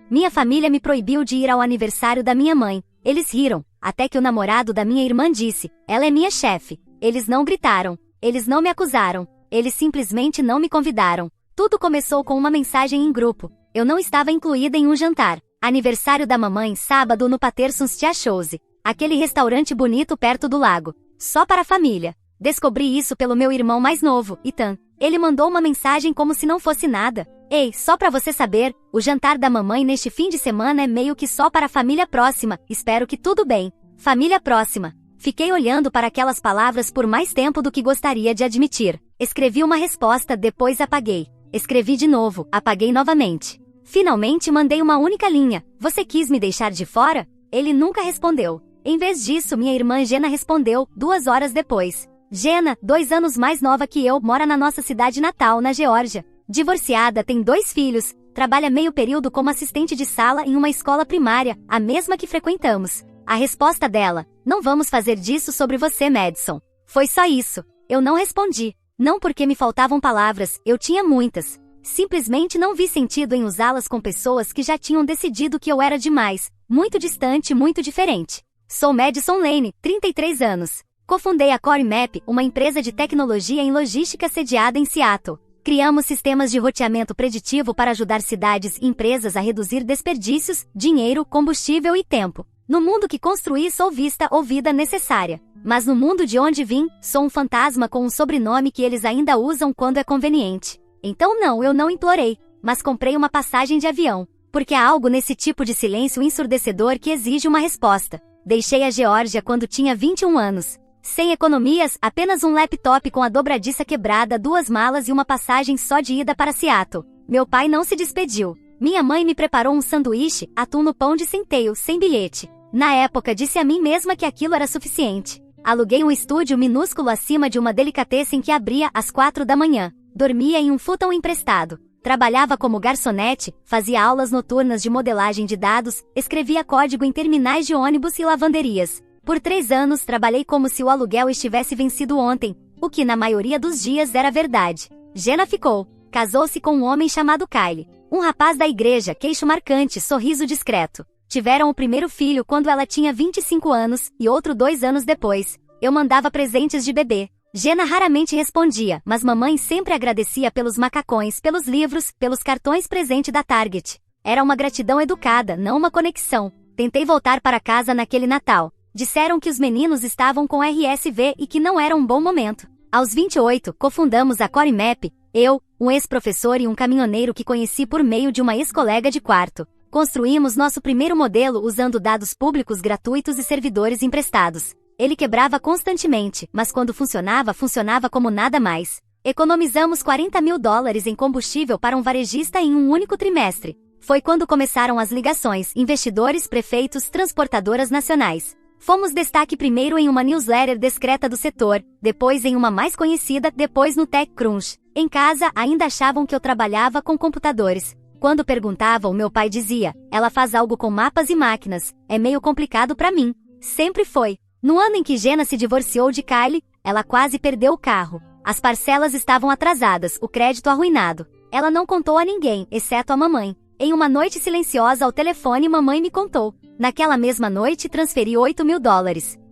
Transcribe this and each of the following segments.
Minha família me proibiu de ir ao aniversário da minha mãe. Eles riram, até que o namorado da minha irmã disse: ela é minha chefe. Eles não gritaram. Eles não me acusaram. Eles simplesmente não me convidaram. Tudo começou com uma mensagem em grupo. Eu não estava incluída em um jantar. Aniversário da mamãe, sábado no Patersons Tia Chose. Aquele restaurante bonito perto do lago. Só para a família. Descobri isso pelo meu irmão mais novo, Ethan. Ele mandou uma mensagem como se não fosse nada. Ei, só pra você saber, o jantar da mamãe neste fim de semana é meio que só para a família próxima. Espero que tudo bem. Família próxima. Fiquei olhando para aquelas palavras por mais tempo do que gostaria de admitir. Escrevi uma resposta, depois apaguei. Escrevi de novo, apaguei novamente. Finalmente mandei uma única linha. Você quis me deixar de fora? Ele nunca respondeu. Em vez disso, minha irmã Jenna respondeu, 2 horas depois. Jenna, 2 anos mais nova que eu, mora na nossa cidade natal, na Geórgia. Divorciada, tem 2 filhos, trabalha meio período como assistente de sala em uma escola primária, a mesma que frequentamos. A resposta dela: não vamos fazer disso sobre você, Madison. Foi só isso. Eu não respondi. Não porque me faltavam palavras, eu tinha muitas. Simplesmente não vi sentido em usá-las com pessoas que já tinham decidido que eu era demais, muito distante, muito diferente. Sou Madison Lane, 33 anos. Cofundei a Core Map, uma empresa de tecnologia em logística sediada em Seattle. Criamos sistemas de roteamento preditivo para ajudar cidades e empresas a reduzir desperdícios, dinheiro, combustível e tempo. No mundo que construí sou vista ou vida necessária. Mas no mundo de onde vim, sou um fantasma com um sobrenome que eles ainda usam quando é conveniente. Então não, eu não implorei, mas comprei uma passagem de avião. Porque há algo nesse tipo de silêncio ensurdecedor que exige uma resposta. Deixei a Geórgia quando tinha 21 anos. Sem economias, apenas um laptop com a dobradiça quebrada, 2 malas e uma passagem só de ida para Seattle. Meu pai não se despediu. Minha mãe me preparou um sanduíche, atum no pão de centeio, sem bilhete. Na época disse a mim mesma que aquilo era suficiente. Aluguei um estúdio minúsculo acima de uma delicatessen que abria às 4 da manhã. Dormia em um futon emprestado. Trabalhava como garçonete, fazia aulas noturnas de modelagem de dados, escrevia código em terminais de ônibus e lavanderias. Por 3 anos trabalhei como se o aluguel estivesse vencido ontem, o que na maioria dos dias era verdade. Jenna ficou. Casou-se com um homem chamado Kyle. Um rapaz da igreja, queixo marcante, sorriso discreto. Tiveram o primeiro filho quando ela tinha 25 anos, e outro 2 anos depois. Eu mandava presentes de bebê. Jenna raramente respondia, mas mamãe sempre agradecia pelos macacões, pelos livros, pelos cartões presente da Target. Era uma gratidão educada, não uma conexão. Tentei voltar para casa naquele Natal. Disseram que os meninos estavam com RSV e que não era um bom momento. Aos 28, cofundamos a Core Map, eu, um ex-professor e um caminhoneiro que conheci por meio de uma ex-colega de quarto. Construímos nosso primeiro modelo usando dados públicos gratuitos e servidores emprestados. Ele quebrava constantemente, mas quando funcionava, funcionava como nada mais. Economizamos $40 mil em combustível para um varejista em um único trimestre. Foi quando começaram as ligações, investidores, prefeitos, transportadoras nacionais. Fomos destaque primeiro em uma newsletter discreta do setor, depois em uma mais conhecida, depois no TechCrunch. Em casa, ainda achavam que eu trabalhava com computadores. Quando perguntavam, meu pai dizia: ela faz algo com mapas e máquinas, é meio complicado para mim. Sempre foi. No ano em que Jenna se divorciou de Kyle, ela quase perdeu o carro. As parcelas estavam atrasadas, o crédito arruinado. Ela não contou a ninguém, exceto a mamãe. Em uma noite silenciosa ao telefone, mamãe me contou. Naquela mesma noite transferi $8 mil.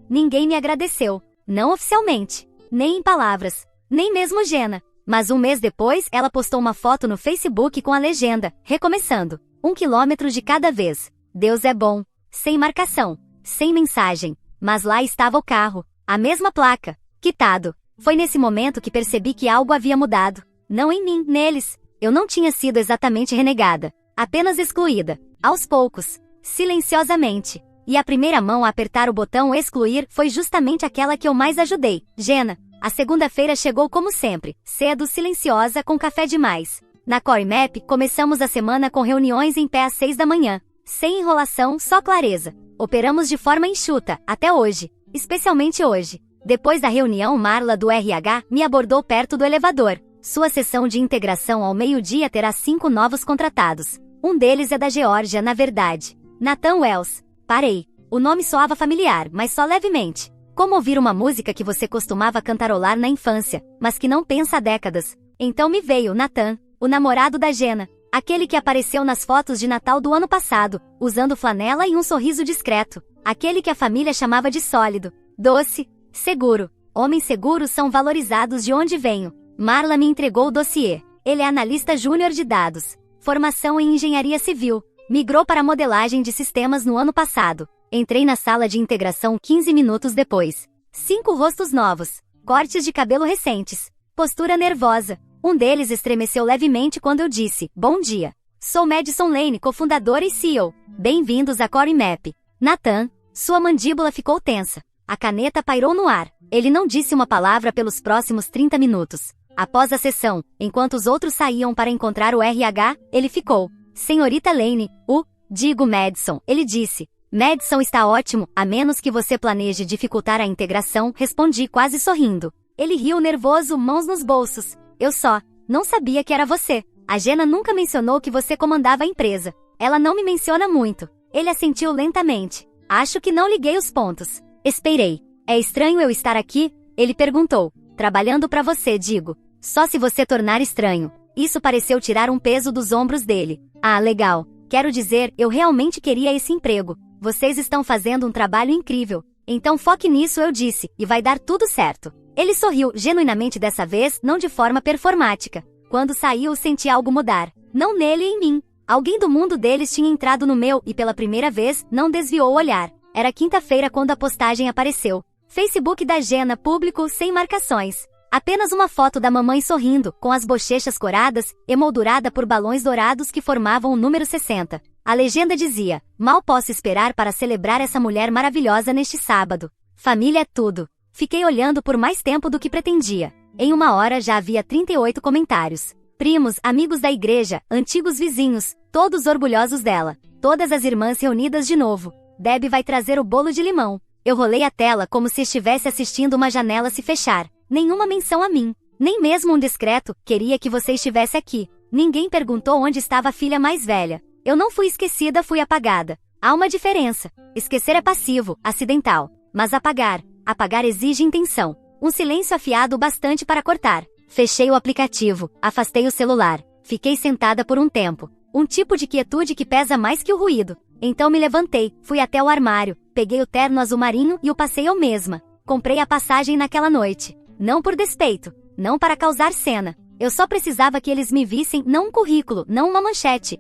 Ninguém me agradeceu. Não oficialmente. Nem em palavras. Nem mesmo Jenna. Mas um mês depois, ela postou uma foto no Facebook com a legenda, recomeçando. 1 quilômetro de cada vez. Deus é bom. Sem marcação. Sem mensagem. Mas lá estava o carro. A mesma placa. Quitado. Foi nesse momento que percebi que algo havia mudado. Não em mim, neles. Eu não tinha sido exatamente renegada. Apenas excluída. Aos poucos. Silenciosamente. E a primeira mão a apertar o botão excluir foi justamente aquela que eu mais ajudei, Jenna. A segunda-feira chegou como sempre, cedo, silenciosa, com café demais. Na Core Map, começamos a semana com reuniões em pé às 6 da manhã. Sem enrolação, só clareza. Operamos de forma enxuta, até hoje. Especialmente hoje. Depois da reunião, Marla do RH me abordou perto do elevador. Sua sessão de integração ao meio-dia terá 5 novos contratados. Um deles é da Geórgia, na verdade. Nathan Wells. Parei. O nome soava familiar, mas só levemente. Como ouvir uma música que você costumava cantarolar na infância, mas que não pensa há décadas. Então me veio Nathan, o namorado da Jenna. Aquele que apareceu nas fotos de Natal do ano passado, usando flanela e um sorriso discreto. Aquele que a família chamava de sólido, doce, seguro. Homens seguros são valorizados de onde venho. Marla me entregou o dossiê. Ele é analista júnior de dados. Formação em engenharia civil. Migrou para modelagem de sistemas no ano passado. Entrei na sala de integração 15 minutos depois. 5 rostos novos. Cortes de cabelo recentes. Postura nervosa. Um deles estremeceu levemente quando eu disse, bom dia. Sou Madison Lane, cofundadora e CEO. Bem-vindos a Core Map. Nathan, sua mandíbula ficou tensa. A caneta pairou no ar. Ele não disse uma palavra pelos próximos 30 minutos. Após a sessão, enquanto os outros saíam para encontrar o RH, ele ficou. Senhorita Lane, digo Madison, ele disse. Madison está ótimo, a menos que você planeje dificultar a integração, respondi quase sorrindo. Ele riu nervoso, mãos nos bolsos. Eu não sabia que era você. A Jenna nunca mencionou que você comandava a empresa. Ela não me menciona muito. Ele assentiu lentamente. Acho que não liguei os pontos. Esperei. É estranho eu estar aqui? Ele perguntou. Trabalhando para você, digo. Só se você tornar estranho. Isso pareceu tirar um peso dos ombros dele. Ah, legal. Quero dizer, eu realmente queria esse emprego. Vocês estão fazendo um trabalho incrível. Então foque nisso, eu disse, e vai dar tudo certo. Ele sorriu, genuinamente dessa vez, não de forma performática. Quando saiu, senti algo mudar. Não nele e em mim. Alguém do mundo deles tinha entrado no meu e pela primeira vez, não desviou o olhar. Era quinta-feira quando a postagem apareceu. Facebook da Jenna, público, sem marcações. Apenas uma foto da mamãe sorrindo, com as bochechas coradas, emoldurada por balões dourados que formavam o número 60. A legenda dizia, mal posso esperar para celebrar essa mulher maravilhosa neste sábado. Família é tudo. Fiquei olhando por mais tempo do que pretendia. Em uma hora já havia 38 comentários. Primos, amigos da igreja, antigos vizinhos, todos orgulhosos dela. Todas as irmãs reunidas de novo. Deb vai trazer o bolo de limão. Eu rolei a tela como se estivesse assistindo uma janela se fechar. Nenhuma menção a mim. Nem mesmo um discreto, queria que você estivesse aqui. Ninguém perguntou onde estava a filha mais velha. Eu não fui esquecida, fui apagada. Há uma diferença. Esquecer é passivo, acidental. Mas apagar exige intenção. Um silêncio afiado o bastante para cortar. Fechei o aplicativo, afastei o celular. Fiquei sentada por um tempo. Um tipo de quietude que pesa mais que o ruído. Então me levantei, fui até o armário, peguei o terno azul marinho e o passei eu mesma. Comprei a passagem naquela noite. Não por despeito, não para causar cena. Eu só precisava que eles me vissem, não um currículo, não uma manchete.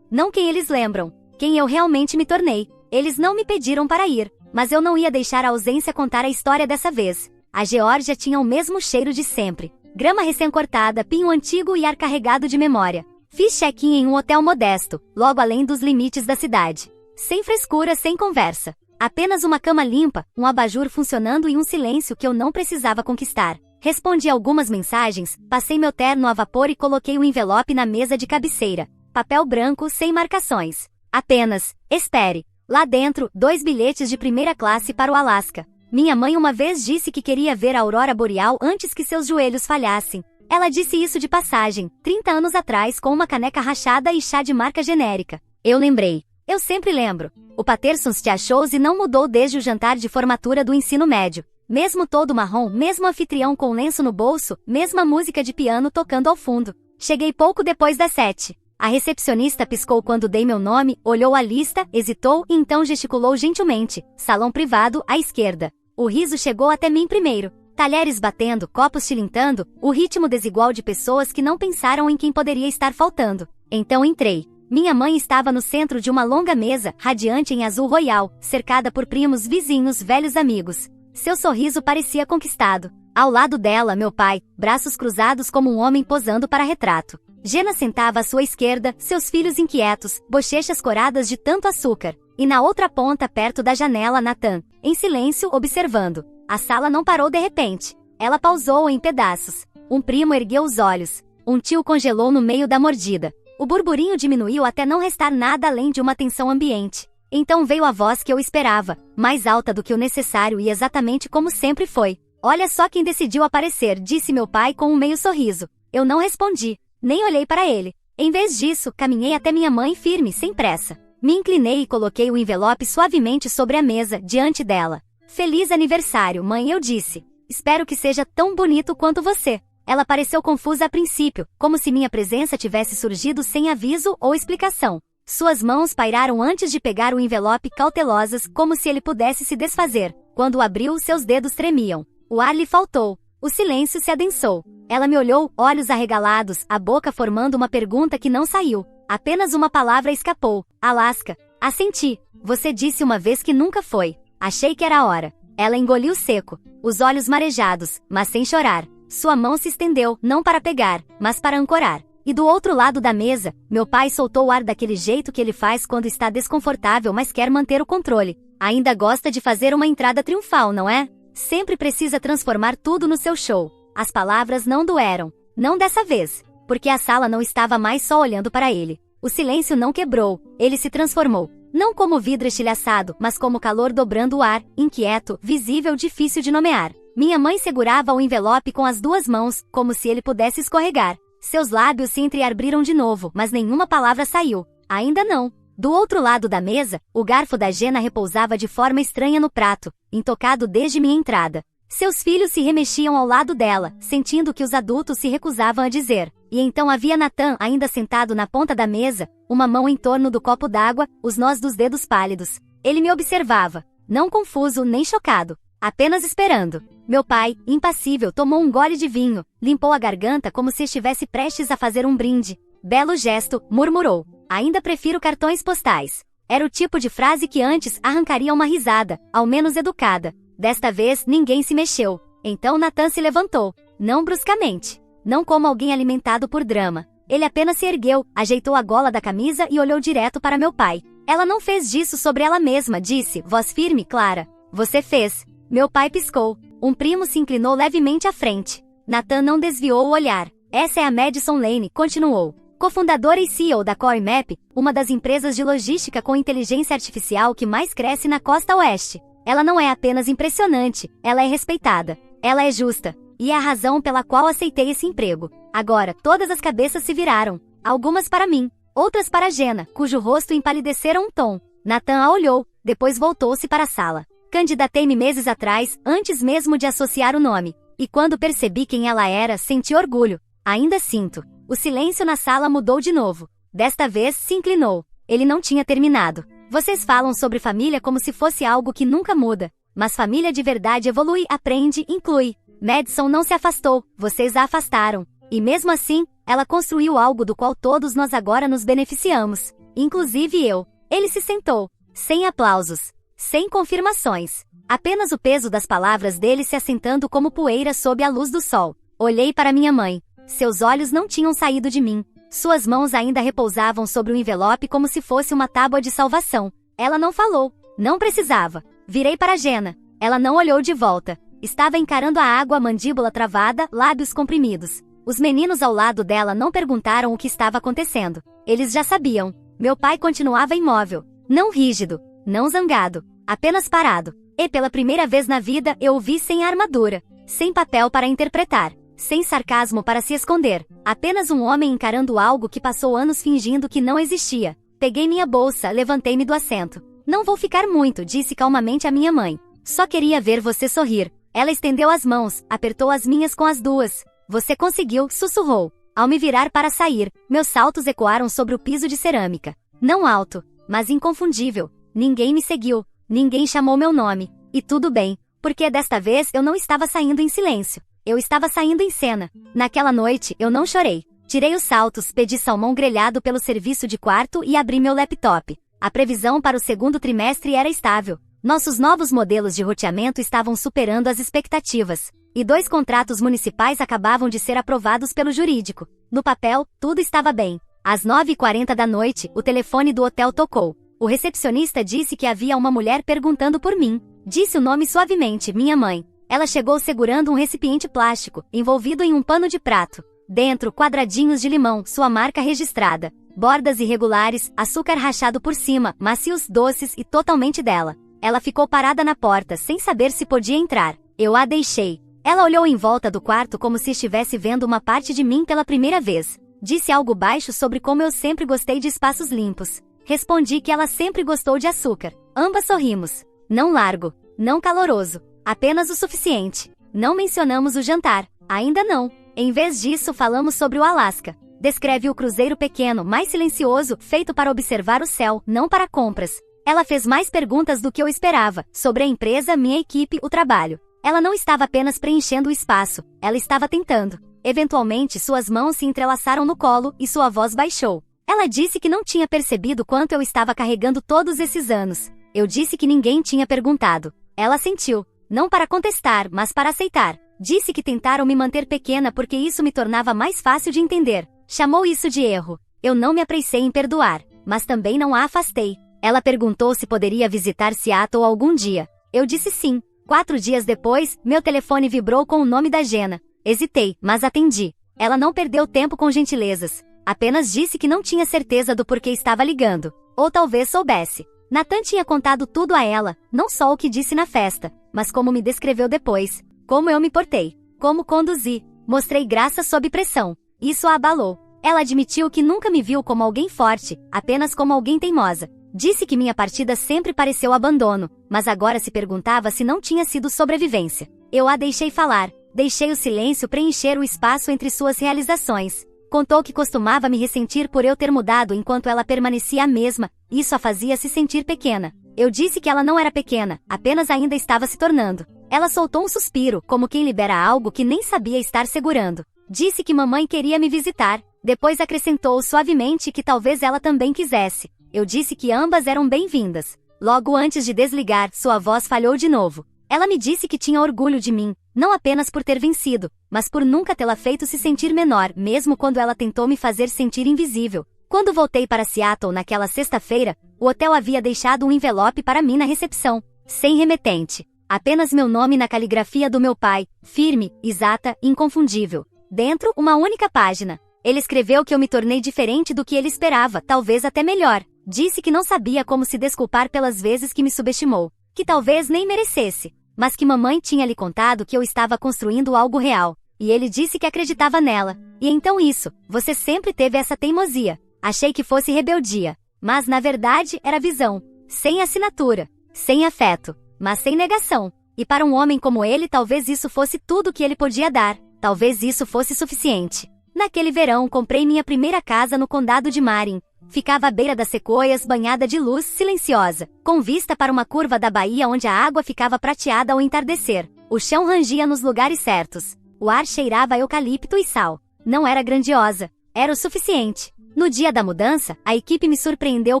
Não quem eles lembram. Quem eu realmente me tornei. Eles não me pediram para ir. Mas eu não ia deixar a ausência contar a história dessa vez. A Geórgia tinha o mesmo cheiro de sempre. Grama recém-cortada, pinho antigo e ar carregado de memória. Fiz check-in em um hotel modesto, logo além dos limites da cidade. Sem frescura, sem conversa. Apenas uma cama limpa, um abajur funcionando e um silêncio que eu não precisava conquistar. Respondi algumas mensagens, passei meu terno a vapor e coloquei o envelope na mesa de cabeceira. Papel branco, sem marcações. Apenas, espere. Lá dentro, 2 bilhetes de primeira classe para o Alasca. Minha mãe uma vez disse que queria ver a aurora boreal antes que seus joelhos falhassem. Ela disse isso de passagem, 30 anos atrás, com uma caneca rachada e chá de marca genérica. Eu lembrei. Eu sempre lembro. O Patterson's Tea Shows não mudou desde o jantar de formatura do ensino médio. Mesmo todo marrom, mesmo anfitrião com lenço no bolso, mesma música de piano tocando ao fundo. Cheguei pouco depois das 7. A recepcionista piscou quando dei meu nome, olhou a lista, hesitou e então gesticulou gentilmente. Salão privado, à esquerda. O riso chegou até mim primeiro. Talheres batendo, copos tilintando, o ritmo desigual de pessoas que não pensaram em quem poderia estar faltando. Então entrei. Minha mãe estava no centro de uma longa mesa, radiante em azul royal, cercada por primos, vizinhos, velhos amigos. Seu sorriso parecia conquistado. Ao lado dela, meu pai, braços cruzados como um homem posando para retrato. Jenna sentava à sua esquerda, seus filhos inquietos, bochechas coradas de tanto açúcar. E na outra ponta, perto da janela, Nathan, em silêncio, observando. A sala não parou de repente. Ela pausou em pedaços. Um primo ergueu os olhos. Um tio congelou no meio da mordida. O burburinho diminuiu até não restar nada além de uma tensão ambiente. Então veio a voz que eu esperava, mais alta do que o necessário e exatamente como sempre foi. Olha só quem decidiu aparecer, disse meu pai com um meio sorriso. Eu não respondi. Nem olhei para ele. Em vez disso, caminhei até minha mãe firme, sem pressa. Me inclinei e coloquei o envelope suavemente sobre a mesa, diante dela. Feliz aniversário, mãe, eu disse. Espero que seja tão bonito quanto você. Ela pareceu confusa a princípio, como se minha presença tivesse surgido sem aviso ou explicação. Suas mãos pairaram antes de pegar o envelope cautelosas, como se ele pudesse se desfazer. Quando o abriu, seus dedos tremiam. O ar lhe faltou. O silêncio se adensou. Ela me olhou, olhos arregalados, a boca formando uma pergunta que não saiu. Apenas uma palavra escapou. Alaska. Assenti. Você disse uma vez que nunca foi. Achei que era a hora. Ela engoliu seco, os olhos marejados, mas sem chorar. Sua mão se estendeu, não para pegar, mas para ancorar. E do outro lado da mesa, meu pai soltou o ar daquele jeito que ele faz quando está desconfortável, mas quer manter o controle. Ainda gosta de fazer uma entrada triunfal, não é? Sempre precisa transformar tudo no seu show. As palavras não doeram. Não dessa vez, porque a sala não estava mais só olhando para ele. O silêncio não quebrou, ele se transformou. Não como vidro estilhaçado, mas como calor dobrando o ar, inquieto, visível, difícil de nomear. Minha mãe segurava o envelope com as duas mãos, como se ele pudesse escorregar. Seus lábios se entreabriram de novo, mas nenhuma palavra saiu. Ainda não. Do outro lado da mesa, o garfo da Jenna repousava de forma estranha no prato, intocado desde minha entrada. Seus filhos se remexiam ao lado dela, sentindo que os adultos se recusavam a dizer. E então havia Nathan ainda sentado na ponta da mesa, uma mão em torno do copo d'água, os nós dos dedos pálidos. Ele me observava, não confuso nem chocado, apenas esperando. Meu pai, impassível, tomou um gole de vinho, limpou a garganta como se estivesse prestes a fazer um brinde. Belo gesto, murmurou. Ainda prefiro cartões postais. Era o tipo de frase que antes arrancaria uma risada, ao menos educada. Desta vez, ninguém se mexeu. Então Nathan se levantou. Não bruscamente. Não como alguém alimentado por drama. Ele apenas se ergueu, ajeitou a gola da camisa e olhou direto para meu pai. Ela não fez disso sobre ela mesma, disse, voz firme e clara. Você fez. Meu pai piscou. Um primo se inclinou levemente à frente. Nathan não desviou o olhar. Essa é a Madison Lane, continuou. Cofundadora e CEO da CoreMap, uma das empresas de logística com inteligência artificial que mais cresce na costa oeste. Ela não é apenas impressionante, ela é respeitada. Ela é justa. E é a razão pela qual aceitei esse emprego. Agora, todas as cabeças se viraram. Algumas para mim, outras para Jenna, cujo rosto empalidecera um tom. Nathan a olhou, depois voltou-se para a sala. Candidatei-me meses atrás, antes mesmo de associar o nome. E quando percebi quem ela era, senti orgulho. Ainda sinto. O silêncio na sala mudou de novo. Desta vez, se inclinou. Ele não tinha terminado. Vocês falam sobre família como se fosse algo que nunca muda. Mas família de verdade evolui, aprende, inclui. Madison não se afastou, vocês a afastaram. E mesmo assim, ela construiu algo do qual todos nós agora nos beneficiamos. Inclusive eu. Ele se sentou. Sem aplausos. Sem confirmações. Apenas o peso das palavras dele se assentando como poeira sob a luz do sol. Olhei para minha mãe. Seus olhos não tinham saído de mim. Suas mãos ainda repousavam sobre o envelope como se fosse uma tábua de salvação. Ela não falou. Não precisava. Virei para Jenna. Ela não olhou de volta. Estava encarando a água, mandíbula travada, lábios comprimidos. Os meninos ao lado dela não perguntaram o que estava acontecendo. Eles já sabiam. Meu pai continuava imóvel. Não rígido. Não zangado. Apenas parado. E pela primeira vez na vida eu o vi sem armadura. Sem papel para interpretar. Sem sarcasmo para se esconder. Apenas um homem encarando algo que passou anos fingindo que não existia. Peguei minha bolsa, levantei-me do assento. Não vou ficar muito, disse calmamente a minha mãe. Só queria ver você sorrir. Ela estendeu as mãos, apertou as minhas com as duas. Você conseguiu, sussurrou. Ao me virar para sair, meus saltos ecoaram sobre o piso de cerâmica. Não alto, mas inconfundível. Ninguém me seguiu. Ninguém chamou meu nome. E tudo bem, porque desta vez eu não estava saindo em silêncio. Eu estava saindo em cena. Naquela noite, eu não chorei. Tirei os saltos, pedi salmão grelhado pelo serviço de quarto e abri meu laptop. A previsão para o segundo trimestre era estável. Nossos novos modelos de roteamento estavam superando as expectativas. E 2 contratos municipais acabavam de ser aprovados pelo jurídico. No papel, tudo estava bem. Às 9h40 da noite, o telefone do hotel tocou. O recepcionista disse que havia uma mulher perguntando por mim. Disse o nome suavemente, minha mãe. Ela chegou segurando um recipiente plástico, envolvido em um pano de prato. Dentro, quadradinhos de limão, sua marca registrada. Bordas irregulares, açúcar rachado por cima, macios, doces e totalmente dela. Ela ficou parada na porta, sem saber se podia entrar. Eu a deixei. Ela olhou em volta do quarto como se estivesse vendo uma parte de mim pela primeira vez. Disse algo baixo sobre como eu sempre gostei de espaços limpos. Respondi que ela sempre gostou de açúcar. Ambas sorrimos. Não largo. Não caloroso. Apenas o suficiente. Não mencionamos o jantar. Ainda não. Em vez disso, falamos sobre o Alasca. Descreve o cruzeiro pequeno, mais silencioso, feito para observar o céu, não para compras. Ela fez mais perguntas do que eu esperava, sobre a empresa, minha equipe, o trabalho. Ela não estava apenas preenchendo o espaço, ela estava tentando. Eventualmente, suas mãos se entrelaçaram no colo e sua voz baixou. Ela disse que não tinha percebido quanto eu estava carregando todos esses anos. Eu disse que ninguém tinha perguntado. Ela sentiu, não para contestar, mas para aceitar. Disse que tentaram me manter pequena porque isso me tornava mais fácil de entender. Chamou isso de erro. Eu não me apressei em perdoar, mas também não a afastei. Ela perguntou se poderia visitar Seattle algum dia. Eu disse sim. 4 dias depois, meu telefone vibrou com o nome da Jenna. Hesitei, mas atendi. Ela não perdeu tempo com gentilezas. Apenas disse que não tinha certeza do porquê estava ligando. Ou talvez soubesse. Nathan tinha contado tudo a ela, não só o que disse na festa, mas como me descreveu depois. Como eu me portei. Como conduzi. Mostrei graça sob pressão. Isso a abalou. Ela admitiu que nunca me viu como alguém forte, apenas como alguém teimosa. Disse que minha partida sempre pareceu abandono, mas agora se perguntava se não tinha sido sobrevivência. Eu a deixei falar. Deixei o silêncio preencher o espaço entre suas realizações. Contou que costumava me ressentir por eu ter mudado enquanto ela permanecia a mesma, isso a fazia se sentir pequena. Eu disse que ela não era pequena, apenas ainda estava se tornando. Ela soltou um suspiro, como quem libera algo que nem sabia estar segurando. Disse que mamãe queria me visitar, depois acrescentou suavemente que talvez ela também quisesse. Eu disse que ambas eram bem-vindas. Logo antes de desligar, sua voz falhou de novo. Ela me disse que tinha orgulho de mim, não apenas por ter vencido, mas por nunca tê-la feito se sentir menor, mesmo quando ela tentou me fazer sentir invisível. Quando voltei para Seattle naquela sexta-feira, o hotel havia deixado um envelope para mim na recepção, sem remetente. Apenas meu nome na caligrafia do meu pai, firme, exata, inconfundível. Dentro, uma única página. Ele escreveu que eu me tornei diferente do que ele esperava, talvez até melhor. Disse que não sabia como se desculpar pelas vezes que me subestimou, que talvez nem merecesse, mas que mamãe tinha lhe contado que eu estava construindo algo real, e ele disse que acreditava nela. E então isso, você sempre teve essa teimosia. Achei que fosse rebeldia, mas na verdade era visão, sem assinatura, sem afeto, mas sem negação. E para um homem como ele talvez isso fosse tudo que ele podia dar, talvez isso fosse suficiente. Naquele verão comprei minha primeira casa no condado de Marin. Ficava à beira das sequoias, banhada de luz, silenciosa, com vista para uma curva da baía onde a água ficava prateada ao entardecer. O chão rangia nos lugares certos. O ar cheirava a eucalipto e sal. Não era grandiosa. Era o suficiente. No dia da mudança, a equipe me surpreendeu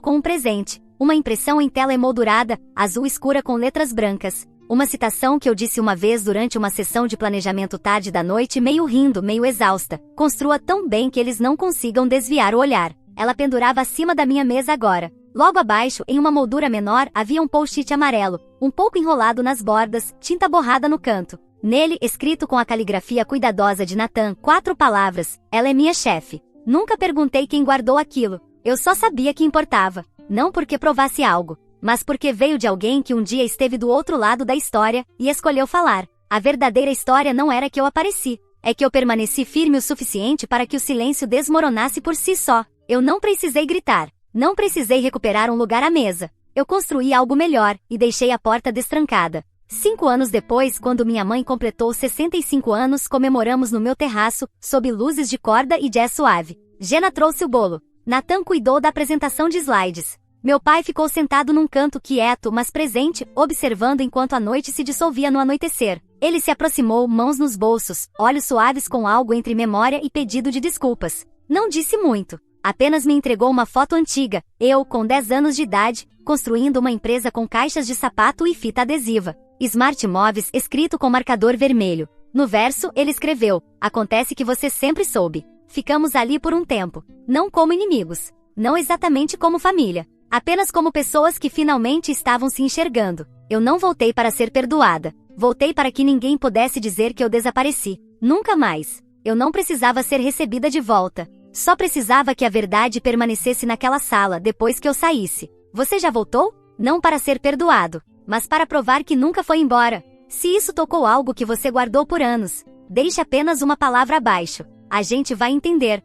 com um presente. Uma impressão em tela emoldurada, azul escura com letras brancas. Uma citação que eu disse uma vez durante uma sessão de planejamento tarde da noite, meio rindo, meio exausta. Construa tão bem que eles não consigam desviar o olhar. Ela pendurava acima da minha mesa agora. Logo abaixo, em uma moldura menor, havia um post-it amarelo, um pouco enrolado nas bordas, tinta borrada no canto. Nele, escrito com a caligrafia cuidadosa de Nathan, 4 palavras: ela é minha chefe. Nunca perguntei quem guardou aquilo. Eu só sabia que importava. Não porque provasse algo, mas porque veio de alguém que um dia esteve do outro lado da história e escolheu falar. A verdadeira história não era que eu apareci, é que eu permaneci firme o suficiente para que o silêncio desmoronasse por si só. Eu não precisei gritar. Não precisei recuperar um lugar à mesa. Eu construí algo melhor e deixei a porta destrancada. 5 anos depois, quando minha mãe completou 65 anos, comemoramos no meu terraço, sob luzes de corda e jazz suave. Jenna trouxe o bolo. Nathan cuidou da apresentação de slides. Meu pai ficou sentado num canto quieto, mas presente, observando enquanto a noite se dissolvia no anoitecer. Ele se aproximou, mãos nos bolsos, olhos suaves com algo entre memória e pedido de desculpas. Não disse muito. Apenas me entregou uma foto antiga, eu, com 10 anos de idade, construindo uma empresa com caixas de sapato e fita adesiva. Smart Móveis, escrito com marcador vermelho. No verso, ele escreveu: acontece que você sempre soube. Ficamos ali por um tempo. Não como inimigos. Não exatamente como família. Apenas como pessoas que finalmente estavam se enxergando. Eu não voltei para ser perdoada. Voltei para que ninguém pudesse dizer que eu desapareci. Nunca mais. Eu não precisava ser recebida de volta. Só precisava que a verdade permanecesse naquela sala depois que eu saísse. Você já voltou? Não para ser perdoado, mas para provar que nunca foi embora. Se isso tocou algo que você guardou por anos, deixe apenas uma palavra abaixo. A gente vai entender.